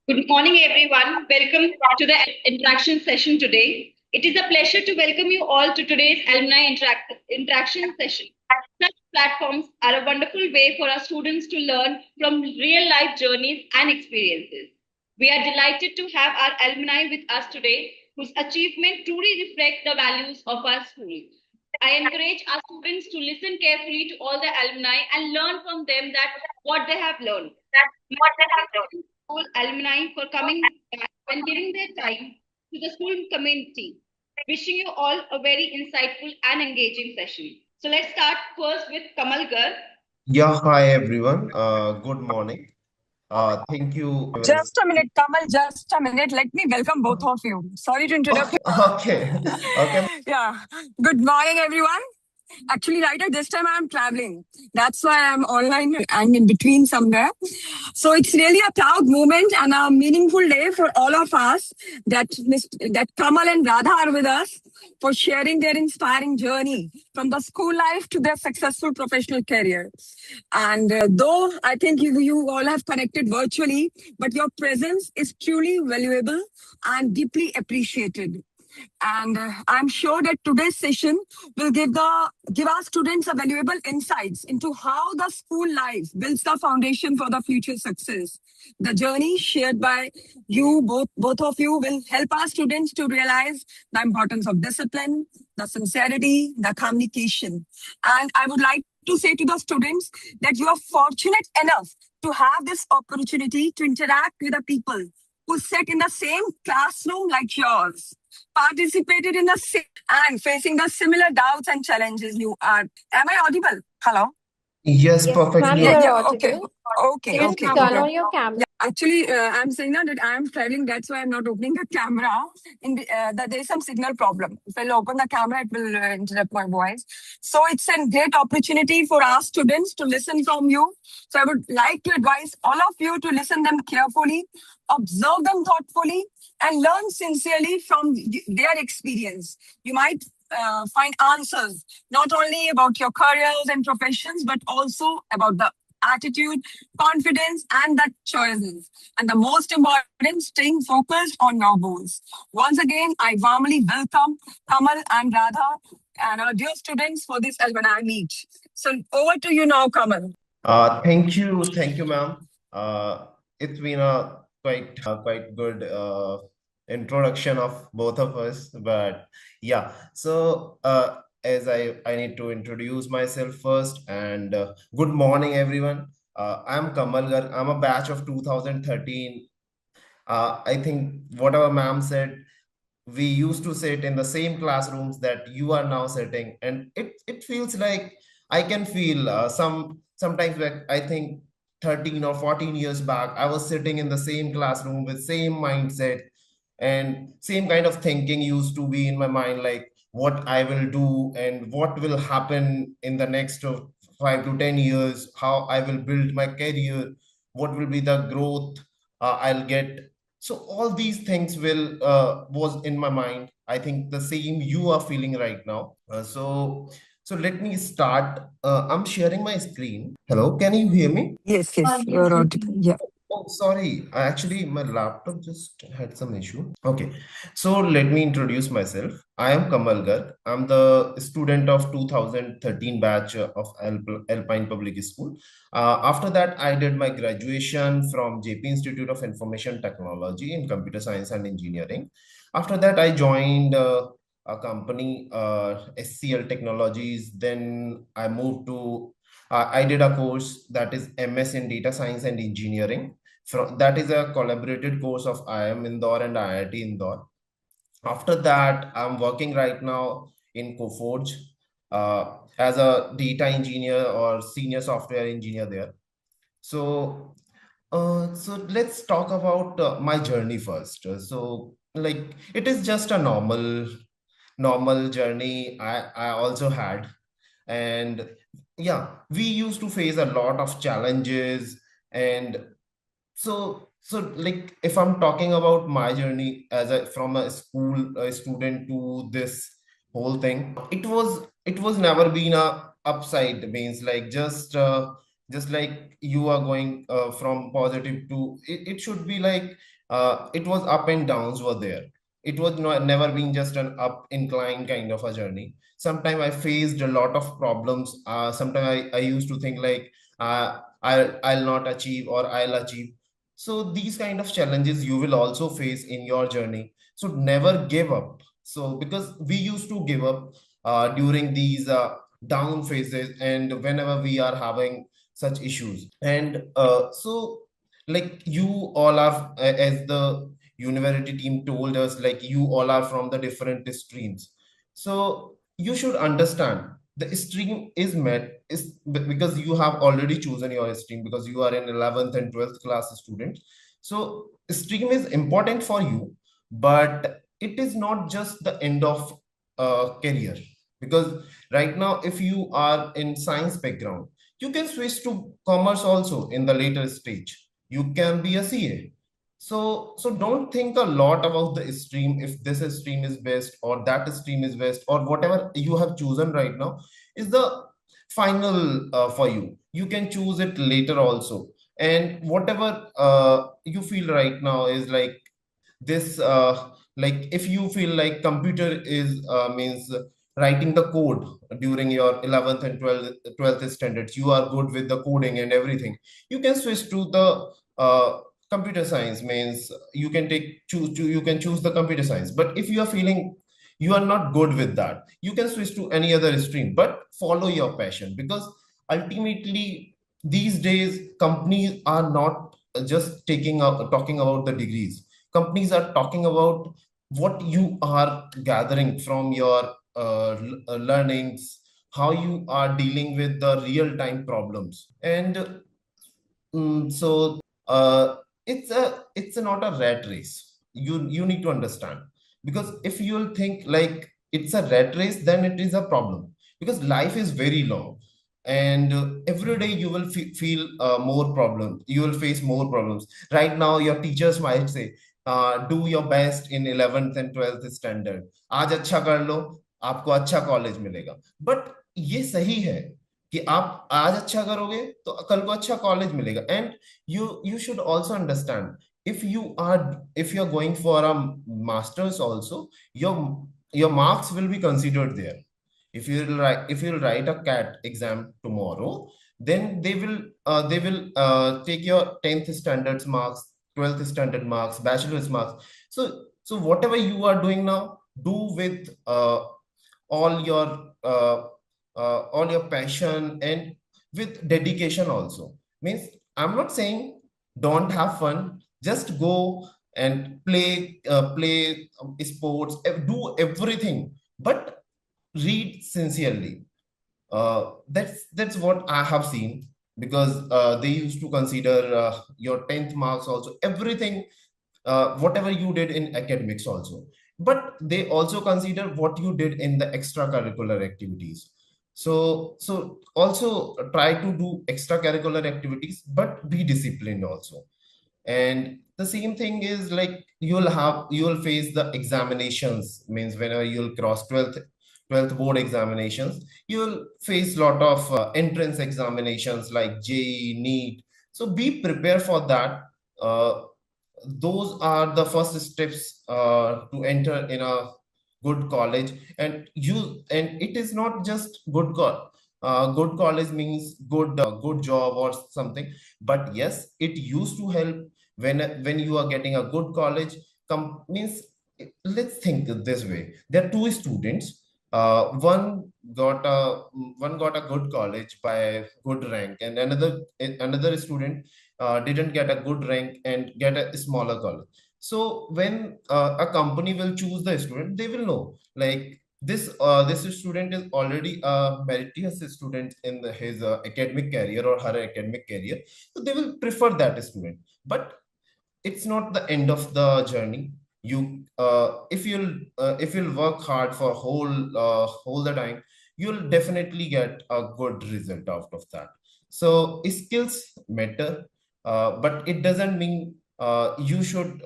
Good morning, everyone. Welcome to the interaction session today. It is a pleasure to welcome you all to today's alumni interaction session. Such platforms are a wonderful way for our students to learn from real life journeys and experiences. We are delighted to have our alumni with us today, whose achievements truly reflect the values of our school. I encourage our students to listen carefully to all the alumni and learn from them that what they have learned. All alumni for coming back and giving their time to the school community. Wishing you all a very insightful and engaging session. So let's start first with Kamal Garg. Yeah, hi everyone. Good morning. Thank you. Just a minute, Kamal, just a minute. Let me welcome both of you. Sorry to interrupt. Okay, okay. Yeah. Good morning, everyone. Actually, right at this time, I'm traveling. That's why I'm online. I'm in between somewhere. So it's really a proud moment and a meaningful day for all of us that Kamal and Radha are with us for sharing their inspiring journey from the school life to their successful professional career. And though I think you all have connected virtually, but your presence is truly valuable and deeply appreciated. And I'm sure that today's session will give our students a valuable insights into how the school life builds the foundation for the future success. The journey shared by you, both of you, will help our students to realize the importance of discipline, the sincerity, the communication. And I would like to say to the students that you are fortunate enough to have this opportunity to interact with the people who sit in the same classroom like yours, participated in the same and facing the similar doubts and challenges you are. Am I audible? Hello? Yes, Yes, ma'am, perfectly. you're Yeah, audible. okay, Can you okay, turn okay. on your camera? Yeah, actually, I'm saying now that I'm traveling. That's why I'm not opening the camera. There is some signal problem. If I'll open the camera, it will interrupt my voice. So it's a great opportunity for our students to listen from you. So I would like to advise all of you to listen them carefully, observe them thoughtfully, and learn sincerely from their experience. You might find answers not only about your careers and professions, but also about the attitude, confidence, and the choices. And the most important, staying focused on your goals. Once again, I warmly welcome Kamal and Radha and our dear students for this alumni meet. So over to you now, Kamal. Thank you, ma'am. It's been a quite good introduction of both of us, but yeah. So as I need to introduce myself first, and good morning, everyone. I'm Kamal Garg. I'm a batch of 2013. I think whatever ma'am said, we used to sit in the same classrooms that you are now sitting, and it feels like I can feel sometimes back, I think 13 or 14 years back, I was sitting in the same classroom with same mindset and same kind of thinking used to be in my mind, like what I will do and what will happen in the next 5 to 10 years, how I will build my career, what will be the growth I'll get. So all these things will was in my mind. I think the same you are feeling right now. So let me start. I'm sharing my screen. Hello, can you hear me? Yes, yes, Yes, you're we audible. can. Yeah. Oh, sorry. Actually, my laptop just had some issue. Okay. So let me introduce myself. I am Kamal Garg. I'm the student of 2013 batch of Alpine Public School. After that, I did my graduation from JP Institute of Information Technology in Computer Science and Engineering. After that, I joined a company, SCL Technologies. Then I moved to, I did a course that is MS in Data Science and Engineering. That is a collaborated course of IIM Indore and IIT Indore. After that, I'm working right now in Coforge as a data engineer or senior software engineer there. So let's talk about my journey first. So like it is just a normal journey I also had, and yeah, we used to face a lot of challenges. And so like if I'm talking about my journey as a from a school student to this whole thing, it was never been a upside, means like just like you are going from positive to it should be like it was up and downs were there. It was never been just an up incline kind of a journey. Sometimes I faced a lot of problems. Sometimes I used to think like I'll not achieve or I'll achieve. So these kind of challenges you will also face in your journey. So never give up. So because we used to give up during these down phases and whenever we are having such issues. And so like you all are, as the Univariety team told us, like you all are from the different streams. So you should understand the stream is met is because you have already chosen your stream because you are in 11th and 12th class student. So stream is important for you, but it is not just the end of career. Because right now, if you are in science background, you can switch to commerce also in the later stage. You can be a CA. So don't think a lot about the stream, if this stream is best or that stream is best or whatever you have chosen right now is the final for you. You can choose it later also. And whatever you feel right now is like this like if you feel like computer is means writing the code during your 11th and 12th standards, you are good with the coding and everything, you can switch to the computer science. Means you can you can choose the computer science. But if you are feeling you are not good with that, you can switch to any other stream, but follow your passion. Because ultimately these days companies are not just taking up talking about the degrees. Companies are talking about what you are gathering from your learnings, how you are dealing with the real time problems. And so it's not a rat race. You need to understand. Because if you'll think like it's a rat race, then it is a problem. Because life is very long, and every day you will feel more problems. You will face more problems. Right now your teachers might say do your best in 11th and 12th standard. आज अच्छा कर लो, आपको अच्छा college मिलेगा. But ये सही है कि आप आज अच्छा करोगे तो कल को अच्छा कॉलेज मिलेगा. And you should also understand, if you're going for a masters also, your marks will be considered there. If you'll write a cat exam tomorrow, then they will take your 10th standards marks, 12th standard marks, bachelor's marks. So whatever you are doing now, do with all your all your passion and with dedication also. Means I'm not saying don't have fun, just go and play sports, do everything, but read sincerely. That's what I have seen. Because they used to consider your 10th marks also, everything, whatever you did in academics also. But they also consider what you did in the extracurricular activities. So also try to do extracurricular activities, but be disciplined also. And the same thing is like you'll face the examinations. Means whenever you'll cross 12th board examinations, you'll face lot of entrance examinations like JEE, NEET. So be prepared for that. Those are the first steps to enter in a good college. And it is not just good college means good job or something. But yes, it used to help when you are getting a good college. Means let's think this way. There are two students. One got a good college by good rank, and another student didn't get a good rank and get a smaller college. So when a company will choose the student, they will know like this student is already a meritorious student in his academic career or her academic career, so they will prefer that student. But it's not the end of the journey. If you'll work hard for whole the time, you'll definitely get a good result out of that. So skills matter, but it doesn't mean you should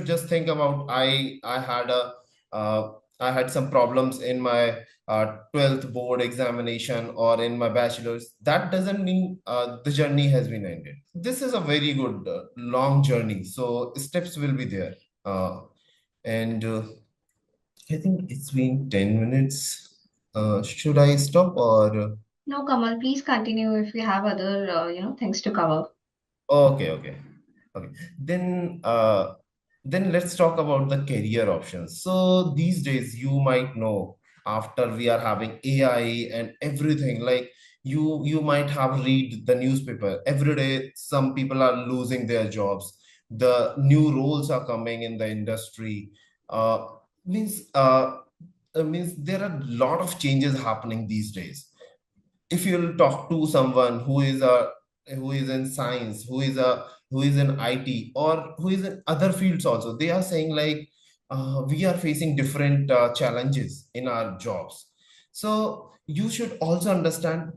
just think about I had a I had some problems in my 12th board examination or in my bachelor's, that doesn't mean the journey has been ended. This is a very good long journey. So steps will be there. And I think it's been 10 minutes. Should I stop or? No, Kamal, please continue if you have other, things to cover. Okay, okay. Okay. Then let's talk about the career options. So these days you might know, after we are having AI and everything, like you might have read the newspaper every day. Some people are losing their jobs. The new roles are coming in the industry. Uh, means means there are a lot of changes happening these days. If you'll talk to someone who is in science, who is in IT, or who is in other fields also, they are saying like we are facing different challenges in our jobs. So you should also understand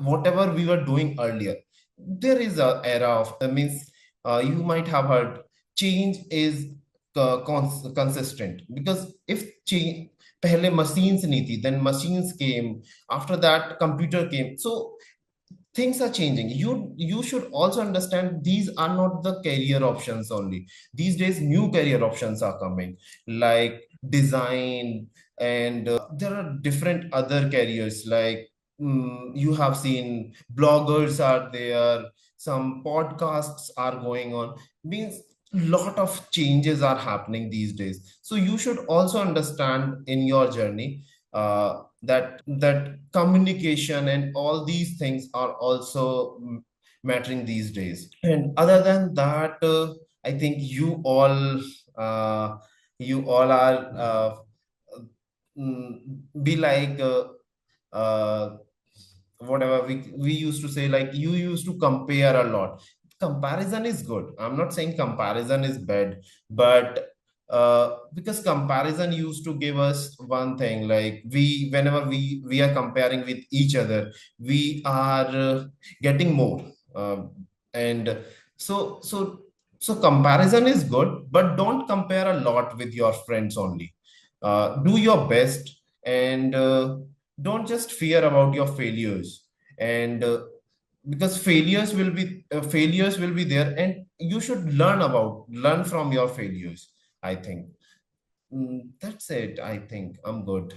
whatever we were doing earlier. There is a era of means you might have heard change is consistent, because if change पहले machines नहीं थी, then machines came, after that computer came. So things are changing. You should also understand these are not the career options only. These days new career options are coming, like design, and there are different other careers, like you have seen bloggers are there, some podcasts are going on. Means lot of changes are happening these days. So you should also understand in your journey that communication and all these things are also mattering these days. And other than that, I think uh, you all are be like whatever we used to say, like you used to compare a lot. Comparison is good, I'm not saying comparison is bad, but because comparison used to give us one thing, like whenever we are comparing with each other, we are getting more. And so so so comparison is good, but don't compare a lot with your friends only. Do your best, and don't just fear about your failures. And because failures will be there, and you should learn from your failures, I think. That's it. I think I'm good.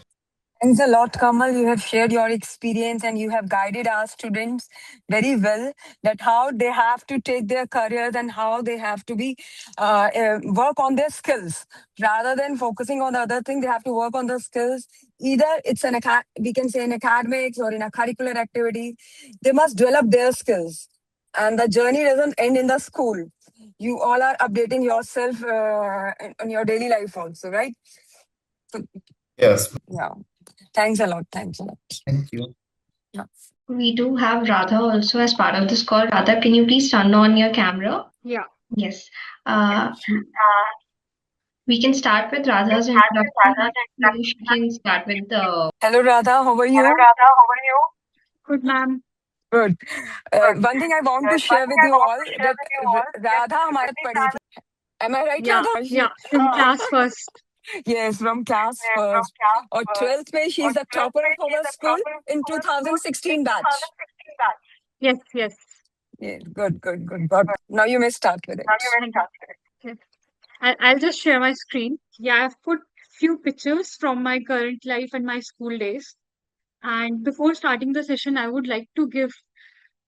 Thanks a lot, Kamal. You have shared your experience and you have guided our students very well that how they have to take their careers and how they have to be work on their skills rather than focusing on the other thing. They have to work on the skills. Either it's we can say in academics or in a curricular activity. They must develop their skills, and the journey doesn't end in the school. You all are updating yourself in your daily life also, right? So, Yes. yeah. Thanks a lot. Thanks a lot. Thank you. Yeah. We do have Radha also as part of this call. Radha, can you please turn on your camera? Yeah. Yes. We can start with Radha's introduction. Maybe she can start with the. Hello, Radha. How are you? Good, ma'am. Good. One thing I want to share with you all that Radha हमारे साथ पढ़ी थी. Am I right, Yeah, Radha? yeah, from class first. Yes, from class first. Or 12th में she's the topper of our school in 2016 batch. Yes, yes. Yeah, good. Now you may start with it. Yes. I'll just share my screen. Yeah, I've put few pictures from my current life and my school days. And before starting the session, I would like to give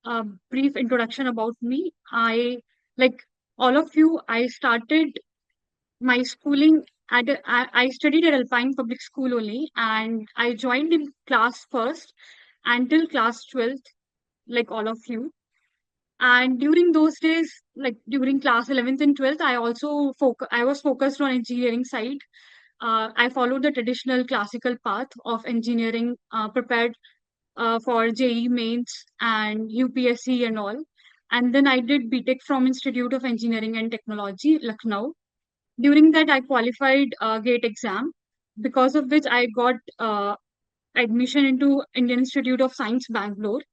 a brief introduction about me. Like all of you, I started my schooling I studied at Alpine Public School only, and I joined in class first until class 12th, like all of you. And during those days, like during class 11th and 12th, I was focused on engineering side. I followed the traditional classical path of engineering, prepared for JEE mains and UPSC and all. And then I did BTech from Institute of Engineering and Technology, Lucknow. During that, I qualified GATE exam, because of which I got admission into Indian Institute of Science, Bangalore.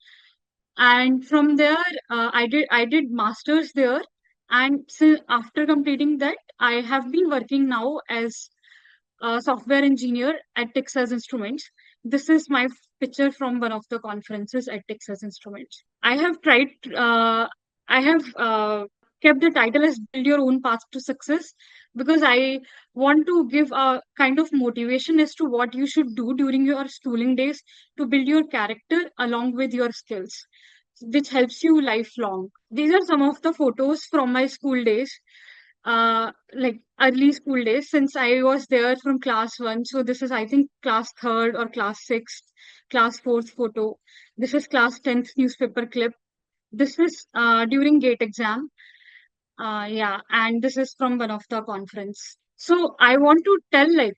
And from there, I did masters there. And after completing that, I have been working now as software engineer at Texas Instruments. This is my picture from one of the conferences at Texas Instruments. I have tried, I have kept the title as Build Your Own Path to Success because I want to give a kind of motivation as to what you should do during your schooling days to build your character along with your skills, which helps you lifelong. These are some of the photos from my school days, like early school days, since I was there from class 1. So this is, I think, class 3rd or class 6th, class 4th photo. This is class 10th newspaper clip. This is during gate exam. Yeah, and this is from one of the conference. So I want to tell, like,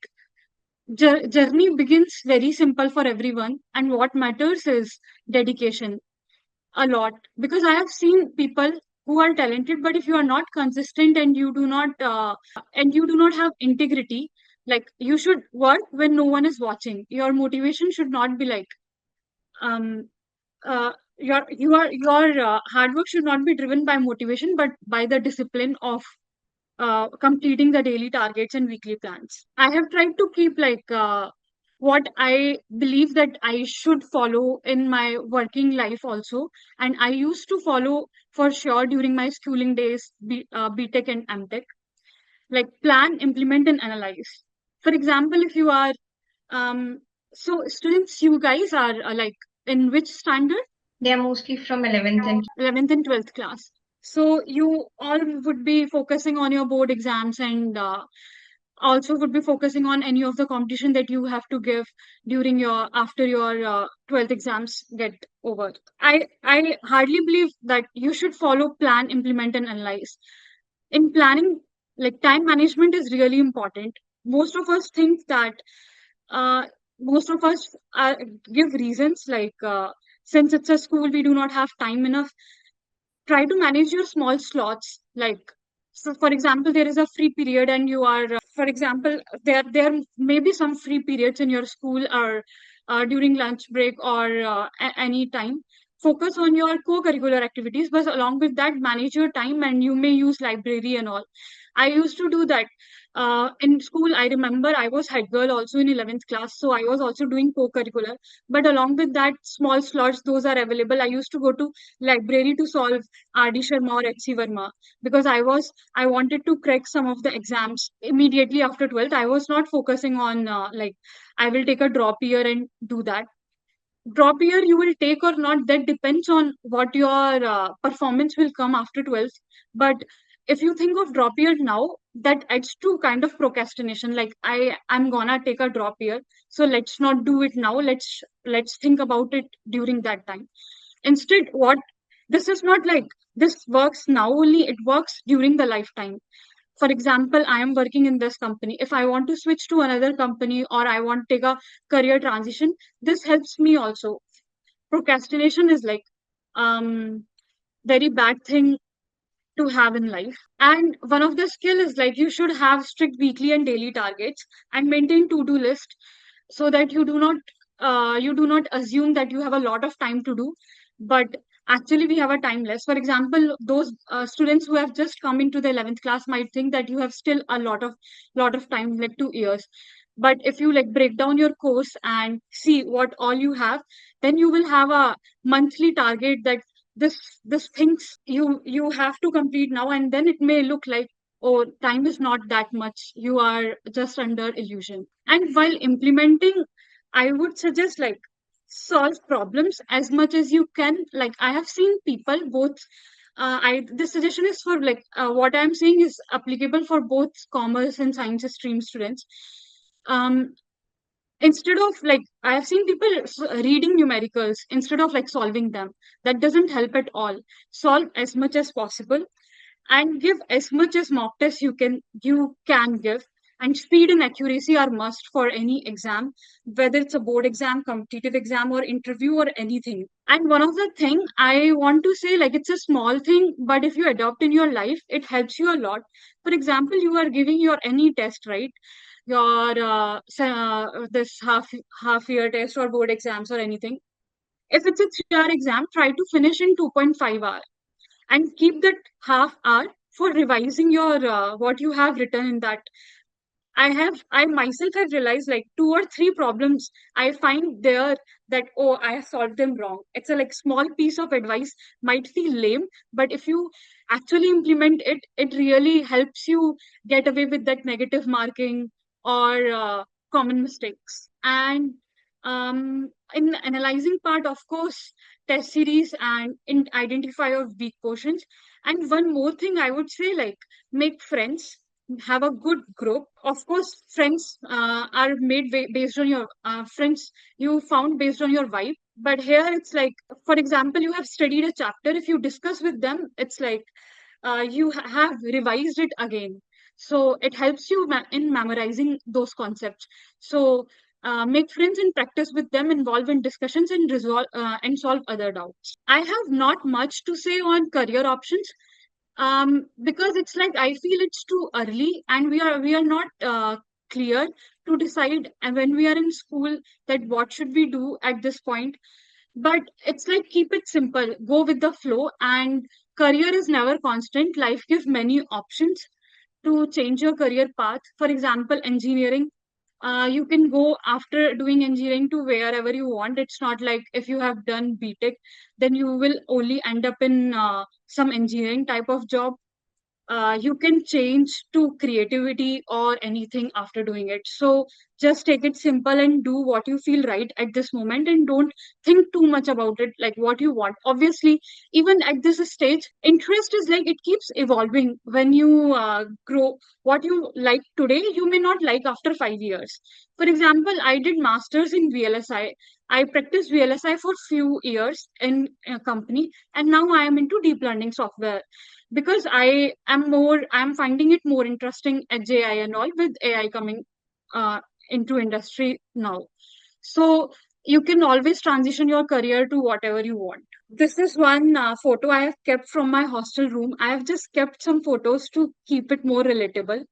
journey begins very simple for everyone, and what matters is dedication a lot, because I have seen people who are talented, but if you are not consistent and you do not have integrity, like, you should work when no one is watching. Your motivation should not be like um your hard work should not be driven by motivation, but by the discipline of completing the daily targets and weekly plans. I have tried to keep, like, what I believe that I should follow in my working life also. And I used to follow for sure during my schooling days, BTech and MTech, like plan, implement, and analyze. For example, if you are, so students, you guys are like in which standard? They are mostly from 11th and 11th and 12th class. So you all would be focusing on your board exams, and also would be focusing on any of the competition that you have to give during your after your 12th exams get over. I hardly believe that you should follow, plan, implement, and analyze. In planning, like, time management is really important. Most of us think that uh, most of us give reasons like, since it's a school, we do not have time enough. Try to manage your small slots, like, so for example, there is a free period and you are, for example, there may be some free periods in your school, or during lunch break, or any time. Focus on your co-curricular activities, but along with that, manage your time, and you may use library and all. I used to do that in school. I remember I was head girl also in 11th class, so I was also doing co-curricular. But along with that, small slots, those are available. I used to go to library to solve R.D. Sharma or H.C. Verma, because I wanted to crack some of the exams immediately after 12th. I was not focusing on like, I will take a drop year and do that. Drop year you will take or not, that depends on what your performance will come after 12th. But if you think of drop year now, that adds to kind of procrastination. Like, I'm gonna take a drop year, so let's not do it now. Let's think about it during that time. Instead, what, this is not like this works now only, it works during the lifetime. For example, I am working in this company. If I want to switch to another company, or I want to take a career transition, this helps me also. Procrastination is like very bad thing to have in life. And one of the skill is, like, you should have strict weekly and daily targets and maintain to-do list, so that you do not assume that you have a lot of time to do, but actually we have a time less. For example, those students who have just come into the 11th class might think that you have still a lot of time, like 2 years. But if you, like, break down your course and see what all you have, then you will have a monthly target that this things you have to complete now, and then it may look like, oh, time is not that much, you are just under illusion. And while implementing, I would suggest, like, solve problems as much as you can. Like, I have seen people both, I this suggestion is for, like, what I'm saying is applicable for both commerce and science stream students. um Instead of, like, I have seen people reading numericals instead of, like, solving them. That doesn't help at all. Solve as much as possible, and give as much as mock tests you can give. And speed and accuracy are must for any exam, whether it's a board exam, competitive exam, or interview, or anything. And one of the thing I want to say, like, it's a small thing, but if you adopt in your life, it helps you a lot. For example, you are giving your any test, right? Your this half year test or board exams or anything. If it's a 3-hour exam, try to finish in 2.5 hours, and keep that half hour for revising your what you have written in that. I myself have realized like 2 or 3 problems I find there that, oh, I have solved them wrong. It's a like small piece of advice, might feel lame, but if you actually implement it, it really helps you get away with that negative marking or common mistakes. And in the analyzing part, of course, test series and identify your weak portions. And one more thing I would say, like, make friends, have a good group. Of course, friends are made based on your friends you found based on your vibe. But here it's like, for example, you have studied a chapter. If you discuss with them, it's like you have revised it again. So it helps you in memorizing those concepts. So make friends and practice with them, involve in discussions and resolve and solve other doubts. I have not much to say on career options because it's like I feel it's too early and we are not clear to decide when we are in school that what should we do at this point. But it's like keep it simple, go with the flow, and career is never constant. Life gives many options to change your career path. For example, engineering, you can go after doing engineering to wherever you want. It's not like if you have done BTech, then you will only end up in some engineering type of job. You can change to creativity or anything after doing it. So just take it simple and do what you feel right at this moment and don't think too much about it, like what you want. Obviously, even at this stage, interest is like it keeps evolving. When you grow, what you like today, you may not like after 5 years. For example, I did masters in VLSI. I practiced VLSI for few years in a company, and now I am into deep learning software because I'm finding it more interesting at JI and all with AI coming into industry now. So you can always transition your career to whatever you want. This is one photo I have kept from my hostel room. I have just kept some photos to keep it more relatable.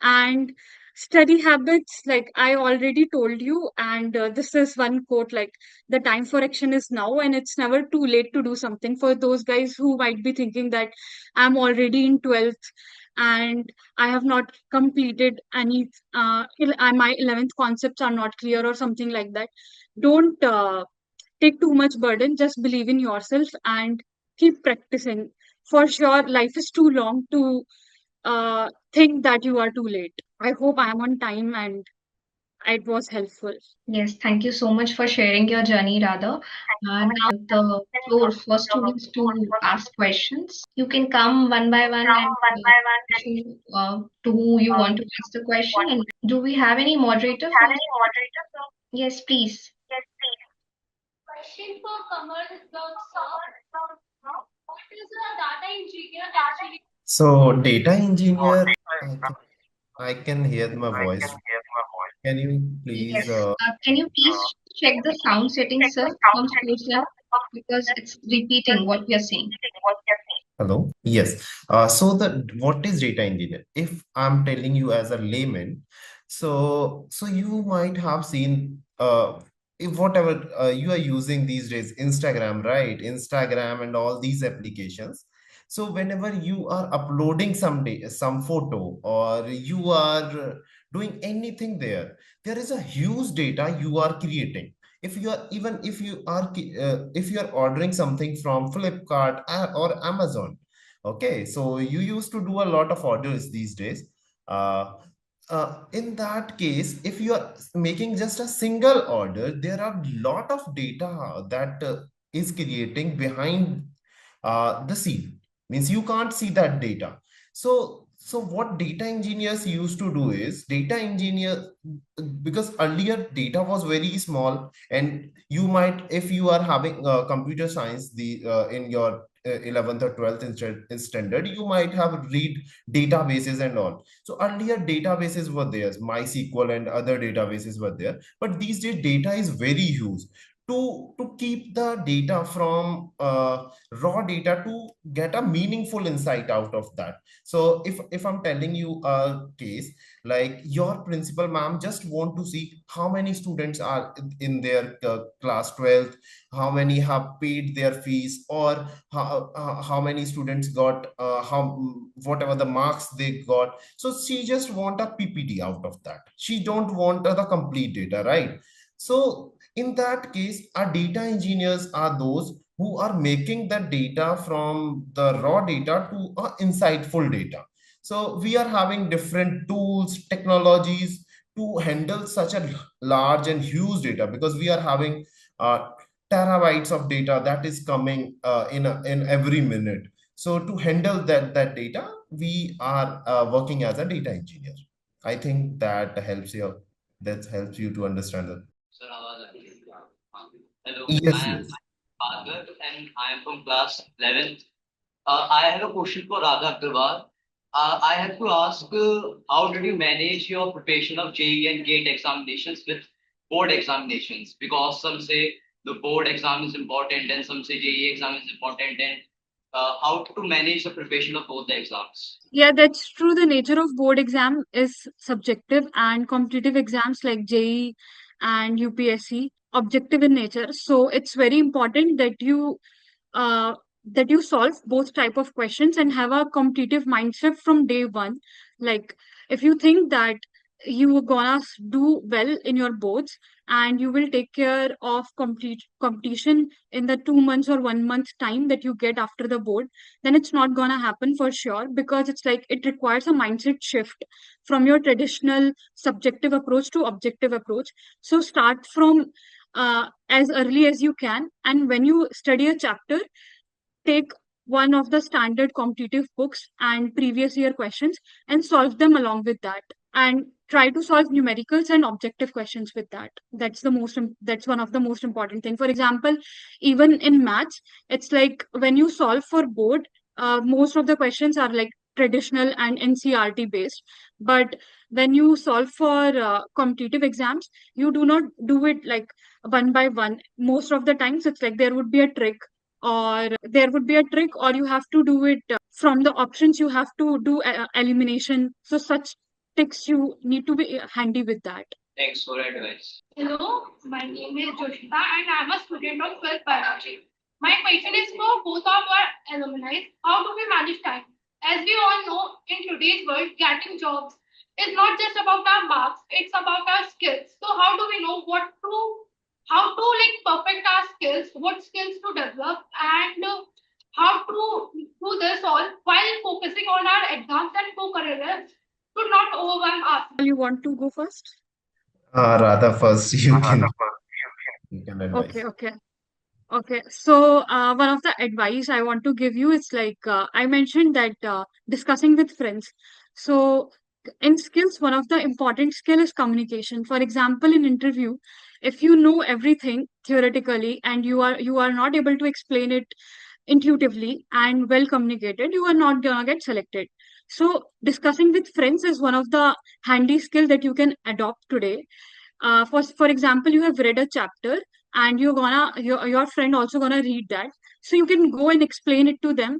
And study habits, like I already told you, and this is one quote, like, the time for action is now, and it's never too late to do something. For those guys who might be thinking that I'm already in 12th and I have not completed any, my 11th concepts are not clear or something like that, don't take too much burden. Just believe in yourself and keep practicing. For sure, life is too long to think that you are too late. I hope I am on time and it was helpful. Yes, thank you so much for sharing your journey, Radha. Now the floor for students to ask questions. You can come one by one and to who you want to ask the question. And do we have any moderator from? Yes, please. Question for Kamal sir. What is a data engineer actually? So data engineer, I can hear my voice. Can you please? Yes. Can you please check the sound settings, sir, from yourself because it's repeating what we are saying. Hello. Yes. So what is data engineer? If I'm telling you as a layman, so you might have seen if whatever you are using these days, Instagram, right? Instagram and all these applications. So whenever you are uploading some photo or you are doing anything there is a huge data you are creating. If you are even if you are ordering something from Flipkart or Amazon, okay, so you used to do a lot of orders these days. In that case, if you are making just a single order, there are a lot of data that is creating behind the scene. Means you can't see that data. So what data engineers used to do is data engineer, because earlier data was very small, and you might, if you are having computer science in your 11th or 12th in standard, you might have read databases and all. So earlier databases were there, MySQL and other databases were there, but these days data is very huge. to keep the data from raw data to get a meaningful insight out of that. So if I'm telling you a case, like your principal ma'am just want to see how many students are in their class 12th, how many have paid their fees, or how many students got how whatever the marks they got. So she just want a PPT out of that. She don't want the complete data, right? So in that case, our data engineers are those who are making the data from the raw data to insightful data. So we are having different tools, technologies to handle such a large and huge data, because we are having uh, terabytes of data that is coming in every minute. So to handle that data, we are working as a data engineer. I think that helps you. That helps you to understand that. Hello, Yes, I am yes. Garg and I am from class 11th. I have a question for Radha Agarwal. I have to ask, how did you manage your preparation of JEE and GATE examinations with board examinations? Because some say the board exam is important and some say JEE exam is important, and how to manage the preparation of both the exams? Yeah, that's true. The nature of board exam is subjective, and competitive exams like JEE and UPSC objective in nature. So it's very important uh, that you solve both type of questions and have a competitive mindset from day one. Like if you think that you are gonna do well in your boards and you will take care of complete competition in the 2 months or 1 month time that you get after the board, then it's not gonna happen for sure, because it's like it requires a mindset shift from your traditional subjective approach to objective approach. So start from as early as you can, and when you study a chapter, take one of the standard competitive books and previous year questions and solve them along with that, and try to solve numericals and objective questions with that. That's one of the most important thing. For example, even in maths, it's like when you solve for board, most of the questions are like traditional and NCRT based, but when you solve for competitive exams, you do not do it like one by one. Most of the times it's like there would be a trick, or you have to do it from the options, you have to do elimination. So such tricks you need to be handy with that. Thanks for advice. Hello, my name is Joshita and I'm a student of 12th biology. My question is for both of our alumni. How do we manage time? As we all know, in today's world, getting jobs is not just about our marks, it's about our skills. So how do we know how to like perfect our skills, what skills to develop, and how to do this all while focusing on our exams and co-careers to not overwhelm us? You want to go first? Radha, first you can Okay, advise. okay. Okay, so one of the advice I want to give you is like I mentioned that discussing with friends. So in skills, one of the important skill is communication. For example, in interview, if you know everything theoretically and you are not able to explain it intuitively and well communicated, you are not gonna get selected. So discussing with friends is one of the handy skill that you can adopt today. For example, you have read a chapter and your friend also gonna read that, so you can go and explain it to them,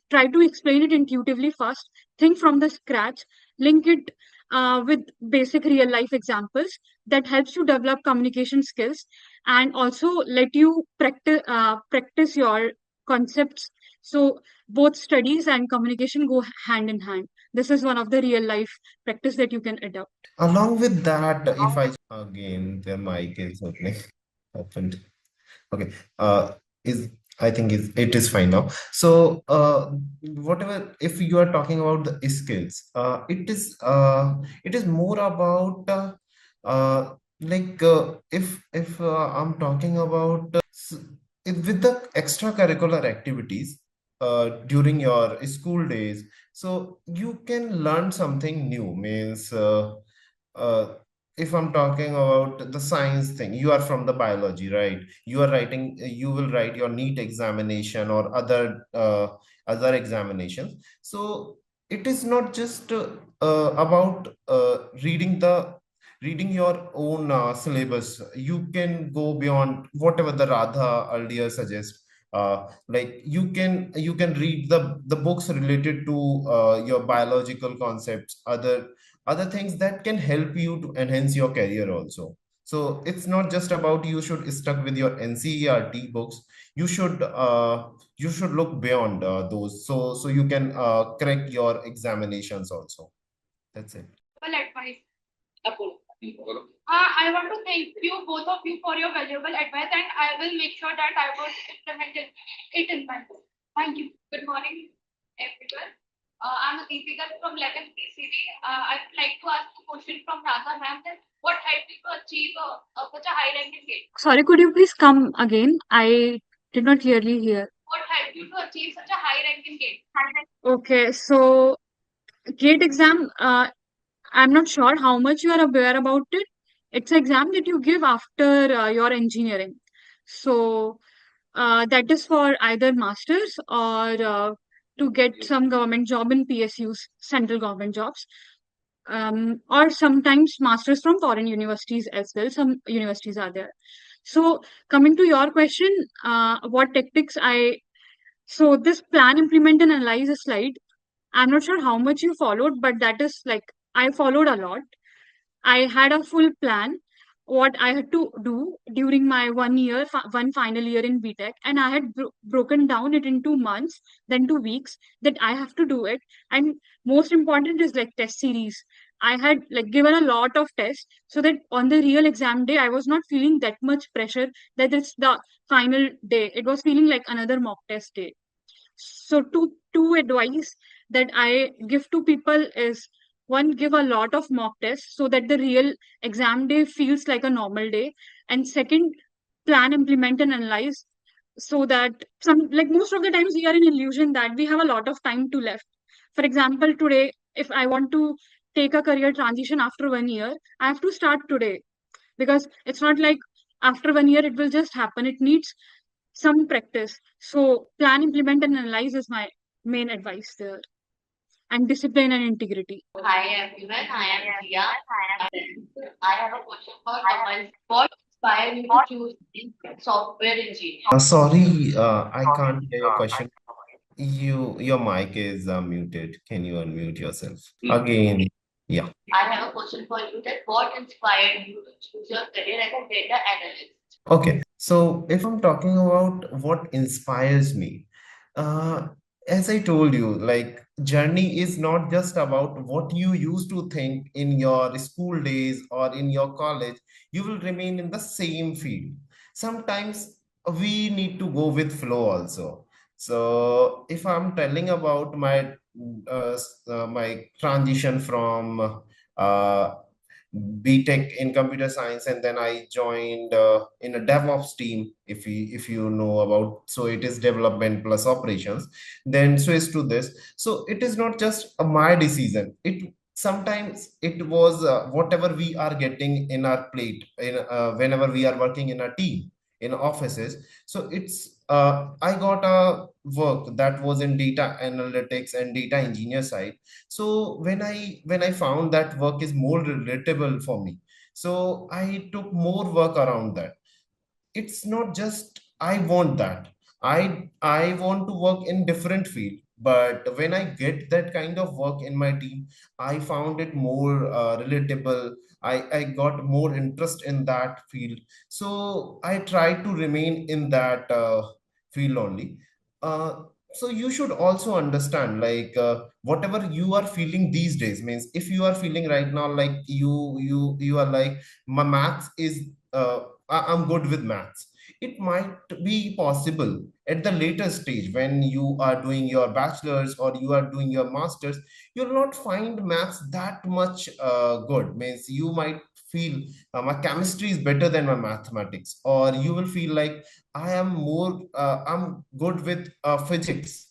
try to explain it intuitively first, think from the scratch, link it with basic real life examples. That helps you develop communication skills and also let you practice your concepts. So both studies and communication go hand in hand. This is one of the real life practice that you can adopt. Along with that, if I again, the mic is opened. Okay. Is I think it is fine now. So whatever, if you are talking about the skills, it is more about if I'm talking about with the extracurricular activities during your school days, so you can learn something new. Means uh, if I'm talking about the science thing, you are from the biology, right? You will write your NEET examination or other examinations. So it is not just about reading the reading your own syllabus, you can go beyond whatever the Radha earlier suggests. Like you can read the books related to your biological concepts, other things that can help you to enhance your career also. So it's not just about you should stuck with your NCERT books. You should look beyond those, so you can correct your examinations also. That's it. Well, advice. I want to thank you, both of you, for your valuable advice, and I will make sure that I will implement it in my life. Thank you. Good morning, everyone. I'm a Deepika from 11th PCB. I would like to ask a question from Radha ma'am that what helped you to achieve such a high ranking grade? Sorry, could you please come again? I did not clearly hear. What helped you to achieve such a high ranking grade? Okay, so GATE exam, I'm not sure how much you are aware about it. It's an exam that you give after your engineering. So that is for either masters or to get some government job in PSUs, central government jobs, or sometimes masters from foreign universities as well. Some universities are there. So coming to your question, what tactics so this plan, implement, and analyze a slide. I'm not sure how much you followed, but that is like I followed a lot. I had a full plan what I had to do during my 1 year, one final year in BTech, and I had broken down it into months, then 2 weeks that I have to do it. And most important is like test series. I had like given a lot of tests so that on the real exam day, I was not feeling that much pressure that it's the final day. It was feeling like another mock test day. So two advice that I give to people is one, give a lot of mock tests so that the real exam day feels like a normal day. And second, plan, implement, and analyze so that some like most of the times we are in illusion that we have a lot of time to left. For example, today, if I want to take a career transition after 1 year, I have to start today because it's not like after 1 year it will just happen. It needs some practice. So plan, implement, and analyze is my main advice there. And discipline and integrity. Hi everyone, I am Priya. I have a question for Kamal. What inspired you to choose software engineering? Sorry, I can't hear your question. Your mic is muted. Can you unmute yourself again? Yeah. I have a question for you that what inspired you to choose your career as a data analyst? Okay, so if I'm talking about what inspires me, uh, as I told you, like journey is not just about what you used to think in your school days or in your college. You will remain in the same field. Sometimes we need to go with flow also. So if I'm telling about my transition from BTech in computer science, and then I joined in a DevOps team. If you know about, so it is development plus operations. Then switch to this. So it is not just my decision. It sometimes it was whatever we are getting in our plate in whenever we are working in a team in offices. So it's I got a work that was in data analytics and data engineer side. So when I found that work is more relatable for me, so I took more work around that. It's not just I want that. I want to work in different field, but when I get that kind of work in my team, I found it more relatable. I got more interest in that field, so I try to remain in that field only. So you should also understand, like whatever you are feeling these days, means if you are feeling right now like you are like my maths is I'm good with maths. It might be possible at the later stage when you are doing your bachelor's or you are doing your master's, you'll not find maths that much good. Means you might feel my chemistry is better than my mathematics, or you will feel like I'm good with physics.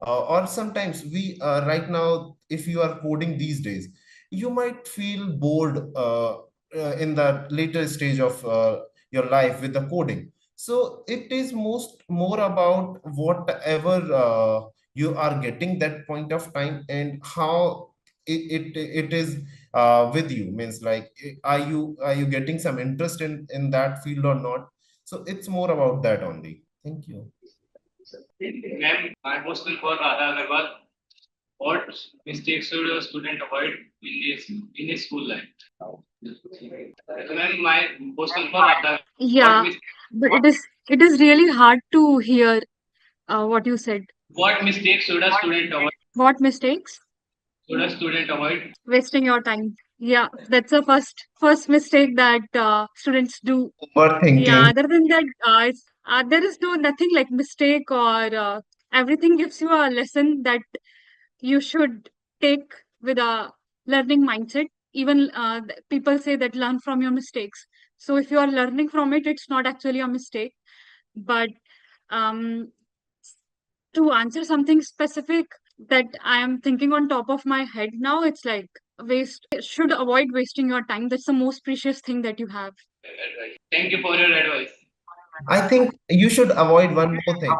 Or sometimes right now, if you are coding these days, you might feel bored in the later stage of your life with the coding. So it is more about whatever you are getting that point of time, and how it is with you? Means like, are you getting some interest in that field or not? So it's more about that only. Thank you. Ma'am, my question for Radha Agarwal. What mistakes should a student avoid in his school life? Ma'am, my question for Radha. Yeah, but it is really hard to hear what you said. What mistakes should a student avoid? What mistakes? Should a student avoid? Wasting your time. Yeah, that's the first mistake that students do. Overthinking. Yeah, other than that, there is nothing like mistake or everything gives you a lesson that you should take with a learning mindset. Even people say that learn from your mistakes. So if you are learning from it, it's not actually a mistake. But um, to answer something specific that I am thinking on top of my head now, it's like should avoid wasting your time. That's the most precious thing that you have. Thank you for your advice. I think you should avoid one more thing.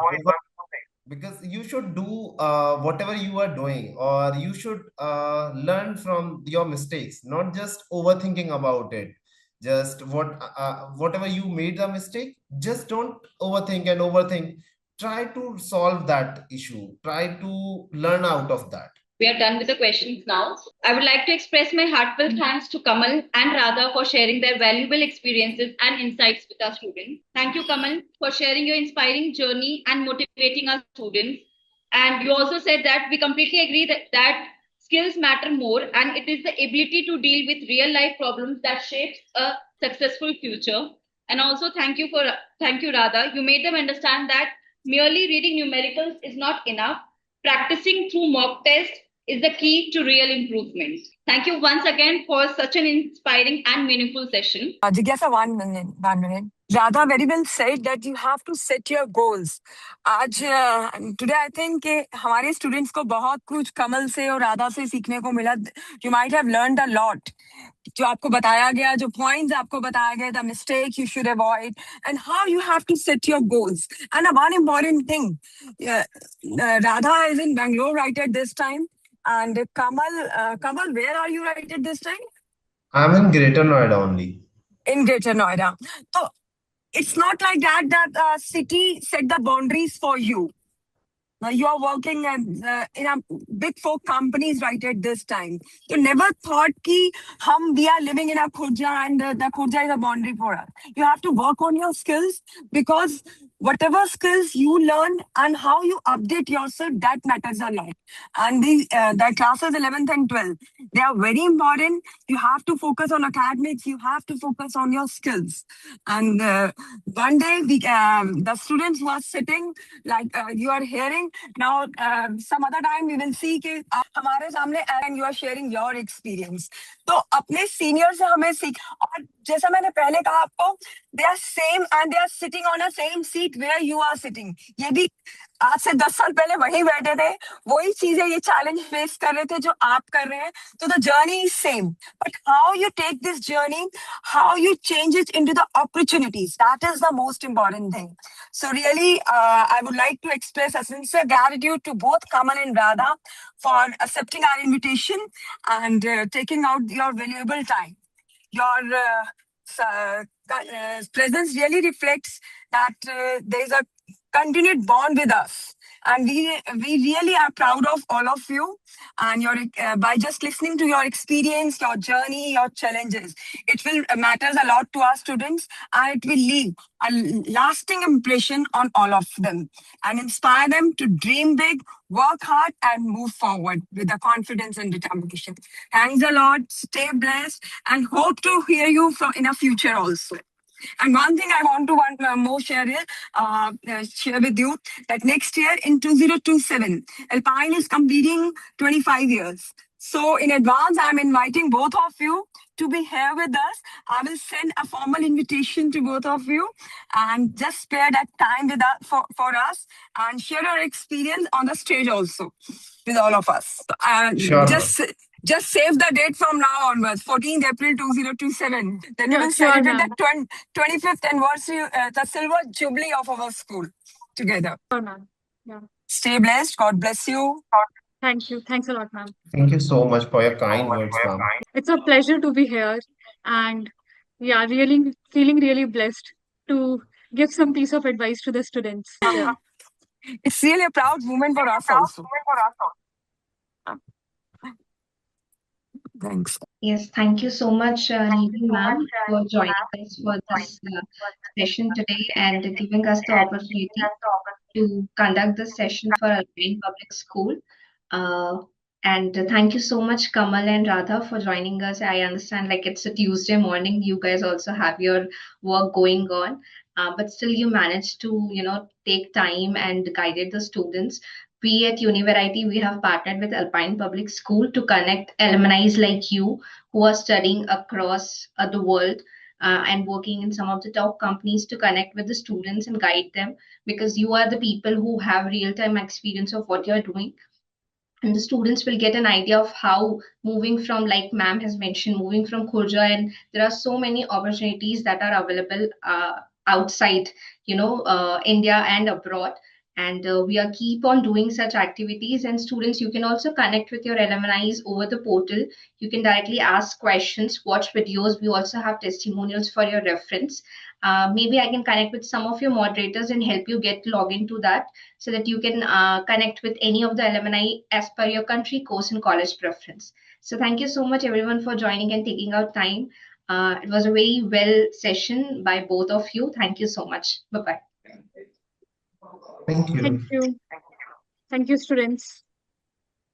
Because you should do whatever you are doing, or you should learn from your mistakes, not just overthinking about it. Just whatever you made the mistake, just don't overthink and overthink. Try to solve that issue. Try to learn out of that. We are done with the questions now. I would like to express my heartfelt thanks to Kamal and Radha for sharing their valuable experiences and insights with our students. Thank you, Kamal, for sharing your inspiring journey and motivating our students. And you also said that we completely agree that skills matter more, and it is the ability to deal with real life problems that shapes a successful future. And also thank you, Radha. You made them understand that merely reading numericals is not enough. Practicing through mock tests is the key to real improvement. Thank you once again for such an inspiring and meaningful session. Jigyasa, 1 minute. Radha very well said that you have to set your goals. Today I think कि हमारे students को बहुत कुछ कमल से और राधा से सीखने को मिला. You might have learned a lot. जो आपको बताया गया, जो points आपको बताया गया, the mistake you should avoid, and how you have to set your goals. And one important thing, Radha is in Bangalore right at this time. And Kamal, where are you right at this time? I'm in Greater Noida only. In Greater Noida. So it's not like that city set the boundaries for you. Now you are working in a big four companies right at this time. You never thought we are living in a Khurja and the Khurja is a boundary for us. You have to work on your skills, because whatever skills you learn and how you update yourself, that matters a lot. And the classes 11th and 12th, they are very important. You have to focus on academics. You have to focus on your skills. And one day, the students who are sitting, like you are hearing, now some other time we will see कि हमारे सामने and you are sharing your experience. तो अपने senior से हमें सीख, और जैसा मैंने पहले कहा आपको, they are same and they are sitting on a same seat where you are sitting. ये भी आज से 10 साल पहले वहीं बैठे थे, वही चीजें ये चैलेंज फेस कर रहे थे जो आप कर रहे हैं. So the journey is same, but how you take this journey, how you change it into the opportunities, that is the most important thing. So really, I would like to express a sincere gratitude to both Kamal and Radha for accepting our invitation and taking out your valuable time. Your presence really reflects that there is a continued bond with us, and we really are proud of all of you. And your by just listening to your experience, your journey, your challenges, it will matters a lot to our students, and it will leave a lasting impression on all of them and inspire them to dream big, work hard, and move forward with the confidence and determination. Thanks a lot. Stay blessed, and hope to hear you in a future also. And one thing I want to more share with you, that next year in 2027, Alpine is completing 25 years. So in advance, I'm inviting both of you to be here with us. I will send a formal invitation to both of you, and just spare that time with us for us and share your experience on the stage also with all of us. Sure. Just save the date from now onwards, 14th April 2027. Then we will celebrate the 25th anniversary, the silver jubilee of our school together. Sure, ma'am. Yeah. Stay blessed. God bless you. Thank you. Thanks a lot, ma'am. Thank you so much for your kind words, ma'am. It's a pleasure to be here, and yeah, really feeling really blessed to give some piece of advice to the students here. It's really a proud moment for us also. Thanks. Yes, thank you so much, Neetu ma'am, for joining us for this session today and giving us the opportunity to conduct this session for Alpine Public School. And thank you so much, Kamal and Radha, for joining us. I understand like it's a Tuesday morning. You guys also have your work going on, but still you managed to, take time and guided the students. We at Univariety, we have partnered with Alpine Public School to connect alumni like you who are studying across the world and working in some of the top companies to connect with the students and guide them, because you are the people who have real-time experience of what you're doing. And the students will get an idea of how moving from, like ma'am has mentioned, moving from Khurja, and there are so many opportunities that are available outside, India and abroad. And we are keep on doing such activities. And students, you can also connect with your alumni over the portal. You can directly ask questions, watch videos. We also have testimonials for your reference. Maybe I can connect with some of your moderators and help you get log into that so that you can connect with any of the alumni as per your country, course, and college preference. So thank you so much, everyone, for joining and taking out time. It was a very well session by both of you. Thank you so much. Bye-bye. Thank you. Thank you. Thank you, students.